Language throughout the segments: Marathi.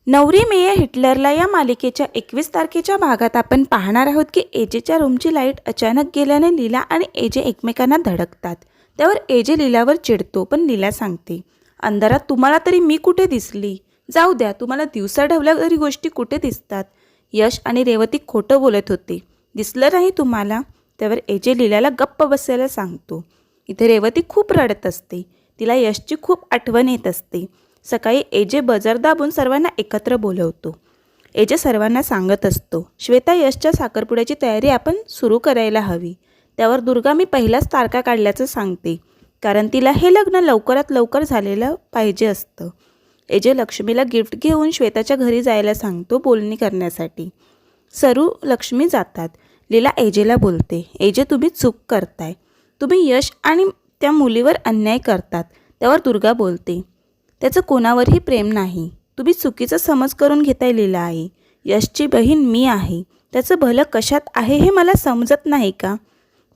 नवरी मेये हिटलरला या मालिकेच्या 21 तारखेच्या भागात आपण पाहणार आहोत की एजेच्या रूमची लाईट अचानक गेल्याने लीला आणि एजे एकमेकांना धडकतात। त्यावर एजे लीलावर चिडतो, पण लीला सांगते, अंधारात तुम्हाला तरी मी कुठे दिसली? जाऊ द्या, तुम्हाला दिवसा ढवल्या तरी गोष्टी कुठे दिसतात? यश आणि रेवती खोटं बोलत होते, दिसलं नाही तुम्हाला? त्यावर एजे लीलाला गप्प बसायला सांगतो। इथे रेवती खूप रडत असते, तिला यशची खूप आठवण येत असते। सकाळी एजे बजर दाबून सर्वांना एकत्र बोलवतो। एजे सर्वांना सांगत असतो, श्वेता यशच्या साखरपुड्याची तयारी आपण सुरू करायला हवी। त्यावर दुर्गा मी पहिलाच तारखा काढल्याचं सांगते, कारण तिला हे लग्न लवकरात लवकर झालेलं पाहिजे असतं। एजे लक्ष्मीला गिफ्ट घेऊन श्वेताच्या घरी जायला सांगतो बोलणी करण्यासाठी। सरू लक्ष्मी जातात। लीला एजेला बोलते, एजे तुम्ही चूक करताय, तुम्ही यश आणि त्या मुलीवर अन्याय करतात। त्यावर दुर्गा बोलते, त्याचं कोणावरही प्रेम नाही, तुम्ही चुकीचा समज करून घेताय लीला आई। यशची बहीण मी आहे, त्याचं भलं कशात आहे हे मला समजत नाही का?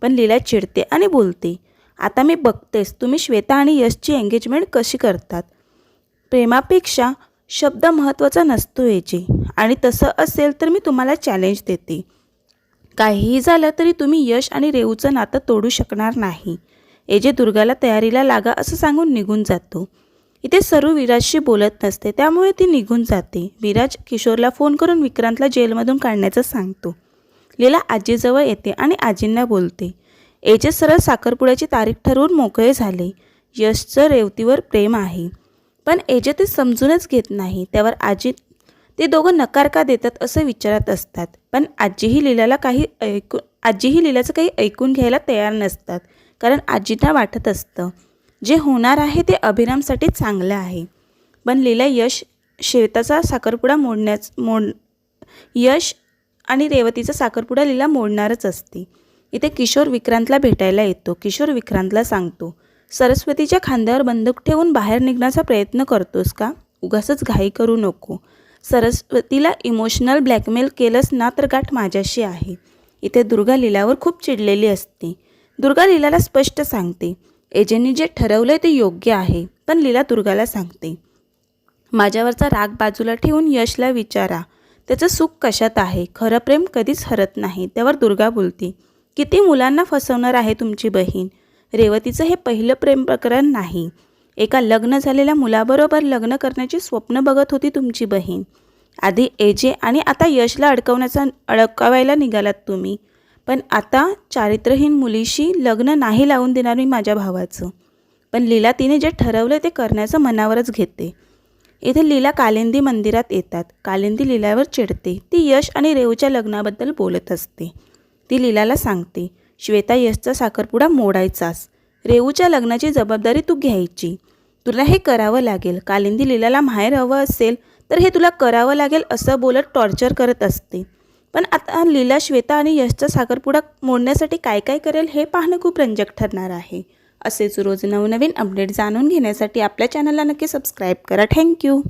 पण लीला चिडते आणि बोलते, आता मी बघतेस तुम्ही श्वेता आणि यशची एंगेजमेंट कशी करतात। प्रेमापेक्षा शब्द महत्त्वाचा नसतो एजे, आणि तसं असेल तर मी तुम्हाला चॅलेंज देते, काहीही झालं तरी तुम्ही यश आणि रेवूचं नातं तोडू शकणार नाही। एजे दुर्गाला तयारीला लागा असं सांगून निघून जातो। इथे सरू विराजशी बोलत नसते, त्यामुळे ती निघून जाते। विराज किशोरला फोन करून विक्रांतला जेलमधून काढण्याचं सांगतो। लीला आजीजवळ येते आणि आजींना बोलते, एजे सरळ साखरपुड्याची तारीख ठरवून मोकळे झाले। यशचं रेवतीवर प्रेम आहे, पण एजे ते समजूनच घेत नाही। त्यावर आजी ते दोघं नकार का देतात असं विचारत असतात, पण आजीही लीलाचं काही ऐकून घ्यायला तयार नसतात, कारण आजींना वाटत असतं जे होणार आहे ते अभिरामसाठी चांगलं आहे। पण लीला श्वेताचा साखरपुडा यश आणि रेवतीचा साखरपुडा लीला मोडणारच असते। इथे किशोर विक्रांतला भेटायला येतो। किशोर विक्रांतला सांगतो, सरस्वतीच्या खांद्यावर बंदूक ठेवून बाहेर निघण्याचा प्रयत्न करतोस का? उगाचच घाई करू नको, सरस्वतीला इमोशनल ब्लॅकमेल केलंस ना तर गाठ माझ्याशी आहे। इथे दुर्गा लीलावर खूप चिडलेली असते। दुर्गा लीलाला स्पष्ट सांगते, एजेंनी जे ठरवलंय ते योग्य आहे, पण लीला दुर्गाला सांगते, माझ्यावरचा राग बाजूला ठेवून यशला विचारा त्याचं सुख कशात आहे, खरं प्रेम कधीच हरत नाही। त्यावर दुर्गा बोलते, किती मुलांना फसवणार आहे तुमची बहीण? रेवतीचं हे पहिलं प्रेम प्रकरण नाही, एका लग्न झालेल्या मुलाबरोबर लग्न करण्याची स्वप्न बघत होती तुमची बहीण। आधी एजे आणि आता यशला अडकवायला निघालात तुम्ही, पण आता चारित्र्यहीन मुलीशी लग्न नाही लावून देणार मी माझ्या भावाचं। पण लीला तिने जे ठरवलं ते करण्याचं मनावरच घेते। इथे लीला कालिंदी मंदिरात येतात। कालिंदी लीलावर चिडते, ती यश आणि रेवूच्या लग्नाबद्दल बोलत असते। ती लीलाला सांगते, श्वेता यशचा साखरपुडा मोडायचास, रेवूच्या लग्नाची जबाबदारी तू घ्यायची, तुला हे करावं लागेल। कालिंदी लीलाला माहेर हवं असेल तर हे तुला करावं लागेल असं बोलत टॉर्चर करत असते। पण आता लीला श्वेता आणि यशचा साखरपुडा मोडण्यासाठी काय काय करेल हे पाहणं खूप रंजक ठरणार आहे। असेच रोज नवनवीन अपडेट जाणून घेण्यासाठी आपल्या चॅनलला नक्की सबस्क्राईब करा। थँक्यू।